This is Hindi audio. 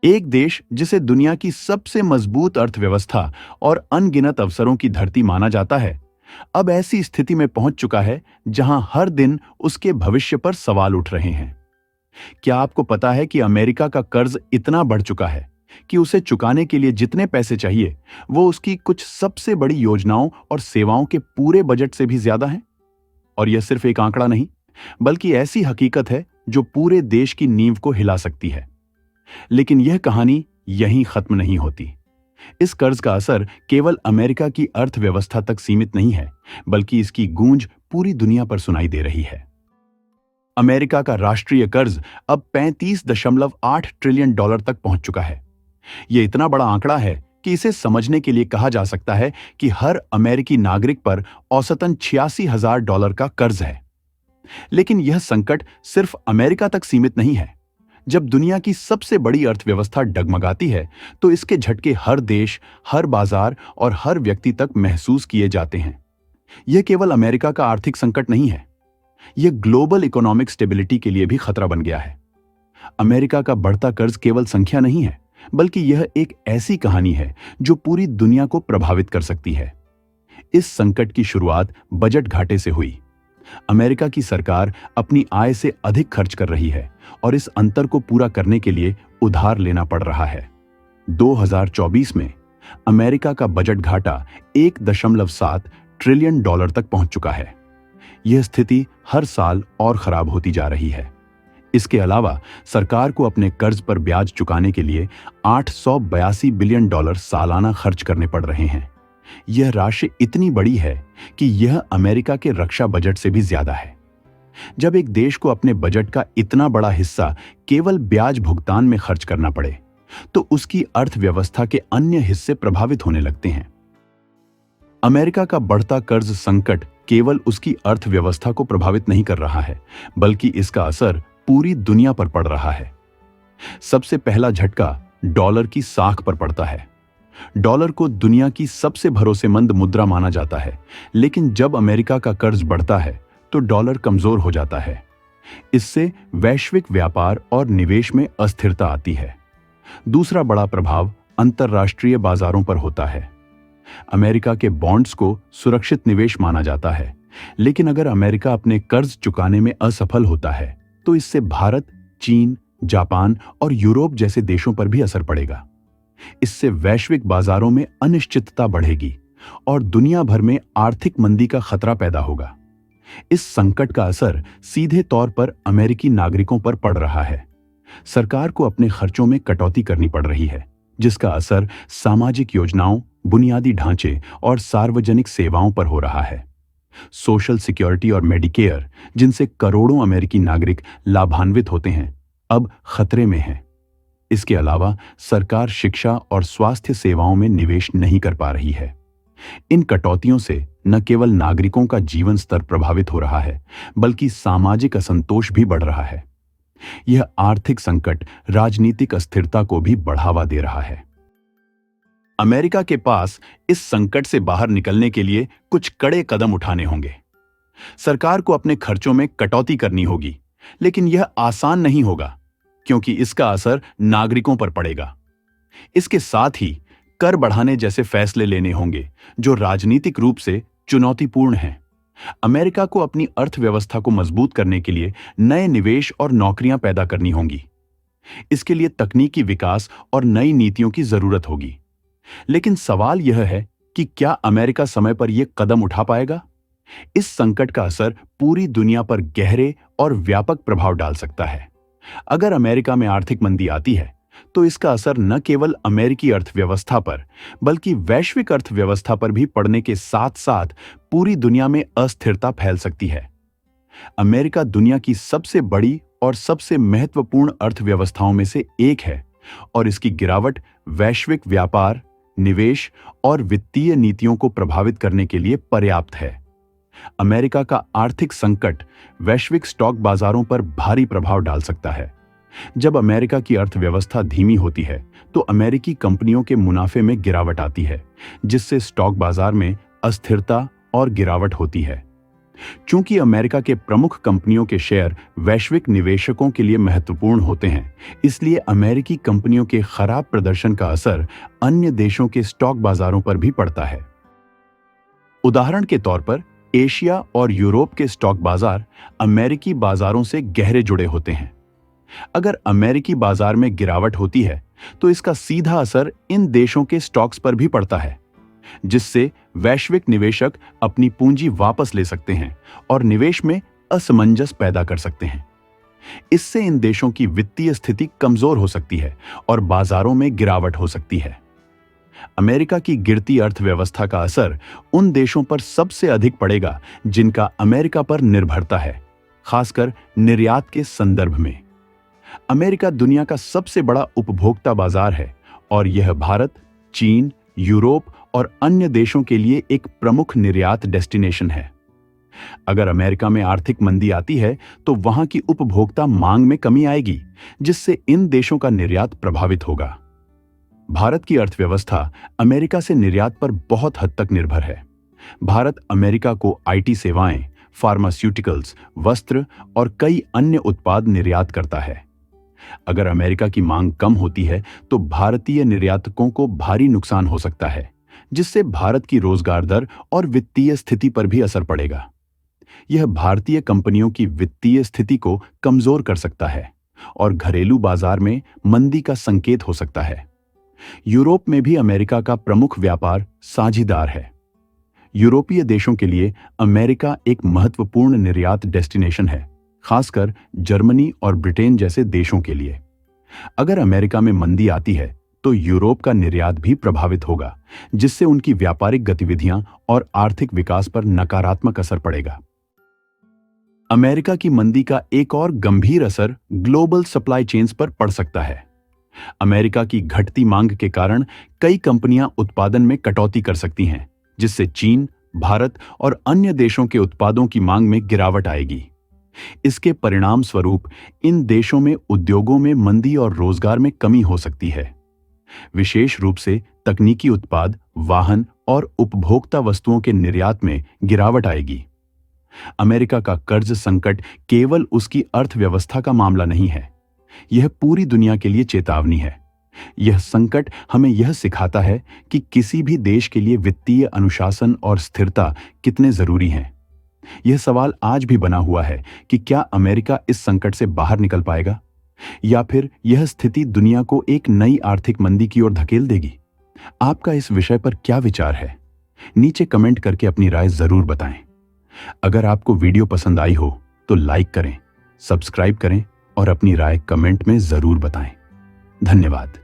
एक देश जिसे दुनिया की सबसे मजबूत अर्थव्यवस्था और अनगिनत अवसरों की धरती माना जाता है, अब ऐसी स्थिति में पहुंच चुका है जहां हर दिन उसके भविष्य पर सवाल उठ रहे हैं। क्या आपको पता है कि अमेरिका का कर्ज इतना बढ़ चुका है कि उसे चुकाने के लिए जितने पैसे चाहिए, वो उसकी कुछ सबसे बड़ी योजनाओं और सेवाओं के पूरे बजट से भी ज्यादा हैं? और यह सिर्फ एक आंकड़ा नहीं, बल्कि ऐसी हकीकत है जो पूरे देश की नींव को हिला सकती है। लेकिन यह कहानी यहीं खत्म नहीं होती। इस कर्ज का असर केवल अमेरिका की अर्थव्यवस्था तक सीमित नहीं है, बल्कि इसकी गूंज पूरी दुनिया पर सुनाई दे रही है। अमेरिका का राष्ट्रीय कर्ज अब 35.8 ट्रिलियन डॉलर तक पहुंच चुका है। यह इतना बड़ा आंकड़ा है कि इसे समझने के लिए कहा जा सकता है कि हर अमेरिकी नागरिक पर औसतन $86,000 का कर्ज है। लेकिन यह संकट सिर्फ अमेरिका तक सीमित नहीं है। जब दुनिया की सबसे बड़ी अर्थव्यवस्था डगमगाती है, तो इसके झटके हर देश, हर बाजार और हर व्यक्ति तक महसूस किए जाते हैं। यह केवल अमेरिका का आर्थिक संकट नहीं है, यह ग्लोबल इकोनॉमिक स्टेबिलिटी के लिए भी खतरा बन गया है। अमेरिका का बढ़ता कर्ज केवल संख्या नहीं है, बल्कि यह एक ऐसी कहानी है जो पूरी दुनिया को प्रभावित कर सकती है। इस संकट की शुरुआत बजट घाटे से हुई। अमेरिका की सरकार अपनी आय से अधिक खर्च कर रही है और इस अंतर को पूरा करने के लिए उधार लेना पड़ रहा है। 2024 में अमेरिका का बजट घाटा 1.7 ट्रिलियन डॉलर तक पहुंच चुका है। यह स्थिति हर साल और खराब होती जा रही है। इसके अलावा सरकार को अपने कर्ज पर ब्याज चुकाने के लिए $882 बिलियन सालाना खर्च करने पड़ रहे हैं। यह राशि इतनी बड़ी है कि यह अमेरिका के रक्षा बजट से भी ज्यादा है। जब एक देश को अपने बजट का इतना बड़ा हिस्सा केवल ब्याज भुगतान में खर्च करना पड़े, तो उसकी अर्थव्यवस्था के अन्य हिस्से प्रभावित होने लगते हैं। अमेरिका का बढ़ता कर्ज संकट केवल उसकी अर्थव्यवस्था को प्रभावित नहीं कर रहा है, बल्कि इसका असर पूरी दुनिया पर पड़ रहा है। सबसे पहला झटका डॉलर की साख पर पड़ता है। डॉलर को दुनिया की सबसे भरोसेमंद मुद्रा माना जाता है, लेकिन जब अमेरिका का कर्ज बढ़ता है तो डॉलर कमजोर हो जाता है। इससे वैश्विक व्यापार और निवेश में अस्थिरता आती है। दूसरा बड़ा प्रभाव अंतर्राष्ट्रीय बाजारों पर होता है। अमेरिका के बॉन्ड्स को सुरक्षित निवेश माना जाता है, लेकिन अगर अमेरिका अपने कर्ज चुकाने में असफल होता है, तो इससे भारत, चीन, जापान और यूरोप जैसे देशों पर भी असर पड़ेगा। इससे वैश्विक बाजारों में अनिश्चितता बढ़ेगी और दुनिया भर में आर्थिक मंदी का खतरा पैदा होगा। इस संकट का असर सीधे तौर पर अमेरिकी नागरिकों पर पड़ रहा है। सरकार को अपने खर्चों में कटौती करनी पड़ रही है, जिसका असर सामाजिक योजनाओं, बुनियादी ढांचे और सार्वजनिक सेवाओं पर हो रहा है। सोशल सिक्योरिटी और मेडिकेयर, जिनसे करोड़ों अमेरिकी नागरिक लाभान्वित होते हैं, अब खतरे में हैं। इसके अलावा सरकार शिक्षा और स्वास्थ्य सेवाओं में निवेश नहीं कर पा रही है। इन कटौतियों से न केवल नागरिकों का जीवन स्तर प्रभावित हो रहा है, बल्कि सामाजिक असंतोष भी बढ़ रहा है। यह आर्थिक संकट राजनीतिक अस्थिरता को भी बढ़ावा दे रहा है। अमेरिका के पास इस संकट से बाहर निकलने के लिए कुछ कड़े कदम उठाने होंगे। सरकार को अपने खर्चों में कटौती करनी होगी, लेकिन यह आसान नहीं होगा, क्योंकि इसका असर नागरिकों पर पड़ेगा। इसके साथ ही कर बढ़ाने जैसे फैसले लेने होंगे, जो राजनीतिक रूप से चुनौतीपूर्ण हैं। अमेरिका को अपनी अर्थव्यवस्था को मजबूत करने के लिए नए निवेश और नौकरियां पैदा करनी होंगी। इसके लिए तकनीकी विकास और नई नीतियों की जरूरत होगी। लेकिन सवाल यह है कि क्या अमेरिका समय पर यह कदम उठा पाएगा? इस संकट का असर पूरी दुनिया पर गहरे और व्यापक प्रभाव डाल सकता है। अगर अमेरिका में आर्थिक मंदी आती है, तो इसका असर न केवल अमेरिकी अर्थव्यवस्था पर, बल्कि वैश्विक अर्थव्यवस्था पर भी पड़ने के साथ साथ पूरी दुनिया में अस्थिरता फैल सकती है। अमेरिका दुनिया की सबसे बड़ी और सबसे महत्वपूर्ण अर्थव्यवस्थाओं में से एक है, और इसकी गिरावट वैश्विक व्यापार, निवेश और वित्तीय नीतियों को प्रभावित करने के लिए पर्याप्त है। अमेरिका का आर्थिक संकट वैश्विक स्टॉक बाजारों पर भारी प्रभाव डाल सकता है। जब अमेरिका की अर्थव्यवस्था धीमी होती है, तो अमेरिकी कंपनियों के मुनाफे में गिरावट आती है, जिससे स्टॉक बाजार में अस्थिरता और गिरावट होती है। चूंकि अमेरिका के प्रमुख कंपनियों के शेयर वैश्विक निवेशकों के लिए महत्वपूर्ण होते हैं, इसलिए अमेरिकी कंपनियों के खराब प्रदर्शन का असर अन्य देशों के स्टॉक बाजारों पर भी पड़ता है। उदाहरण के तौर पर एशिया और यूरोप के स्टॉक बाजार अमेरिकी बाजारों से गहरे जुड़े होते हैं। अगर अमेरिकी बाजार में गिरावट होती है तो इसका सीधा असर इन देशों के स्टॉक्स पर भी पड़ता है, जिससे वैश्विक निवेशक अपनी पूंजी वापस ले सकते हैं और निवेश में असमंजस पैदा कर सकते हैं। इससे इन देशों की वित्तीय स्थिति कमजोर हो सकती है और बाजारों में गिरावट हो सकती है। अमेरिका की गिरती अर्थव्यवस्था का असर उन देशों पर सबसे अधिक पड़ेगा जिनका अमेरिका पर निर्भरता है, खासकर निर्यात के संदर्भ में। अमेरिका दुनिया का सबसे बड़ा उपभोक्ता बाजार है और यह भारत, चीन, यूरोप और अन्य देशों के लिए एक प्रमुख निर्यात डेस्टिनेशन है। अगर अमेरिका में आर्थिक मंदी आती है तो वहां की उपभोक्ता मांग में कमी आएगी, जिससे इन देशों का निर्यात प्रभावित होगा। भारत की अर्थव्यवस्था अमेरिका से निर्यात पर बहुत हद तक निर्भर है। भारत अमेरिका को आईटी सेवाएं, फार्मास्यूटिकल्स, वस्त्र और कई अन्य उत्पाद निर्यात करता है। अगर अमेरिका की मांग कम होती है तो भारतीय निर्यातकों को भारी नुकसान हो सकता है, जिससे भारत की रोजगार दर और वित्तीय स्थिति पर भी असर पड़ेगा। यह भारतीय कंपनियों की वित्तीय स्थिति को कमजोर कर सकता है और घरेलू बाजार में मंदी का संकेत हो सकता है। यूरोप में भी अमेरिका का प्रमुख व्यापार साझीदार है। यूरोपीय देशों के लिए अमेरिका एक महत्वपूर्ण निर्यात डेस्टिनेशन है, खासकर जर्मनी और ब्रिटेन जैसे देशों के लिए। अगर अमेरिका में मंदी आती है तो यूरोप का निर्यात भी प्रभावित होगा, जिससे उनकी व्यापारिक गतिविधियां और आर्थिक विकास पर नकारात्मक असर पड़ेगा। अमेरिका की मंदी का एक और गंभीर असर ग्लोबल सप्लाई चेन्स पर पड़ सकता है। अमेरिका की घटती मांग के कारण कई कंपनियां उत्पादन में कटौती कर सकती हैं, जिससे चीन, भारत और अन्य देशों के उत्पादों की मांग में गिरावट आएगी। इसके परिणाम स्वरूप इन देशों में उद्योगों में मंदी और रोजगार में कमी हो सकती है। विशेष रूप से तकनीकी उत्पाद, वाहन और उपभोक्ता वस्तुओं के निर्यात में गिरावट आएगी। अमेरिका का कर्ज संकट केवल उसकी अर्थव्यवस्था का मामला नहीं है, यह पूरी दुनिया के लिए चेतावनी है। यह संकट हमें यह सिखाता है कि किसी भी देश के लिए वित्तीय अनुशासन और स्थिरता कितने जरूरी हैं। यह सवाल आज भी बना हुआ है कि क्या अमेरिका इस संकट से बाहर निकल पाएगा या फिर यह स्थिति दुनिया को एक नई आर्थिक मंदी की ओर धकेल देगी। आपका इस विषय पर क्या विचार है? नीचे कमेंट करके अपनी राय जरूर बताएं। अगर आपको वीडियो पसंद आई हो तो लाइक करें, सब्सक्राइब करें और अपनी राय कमेंट में जरूर बताएं। धन्यवाद।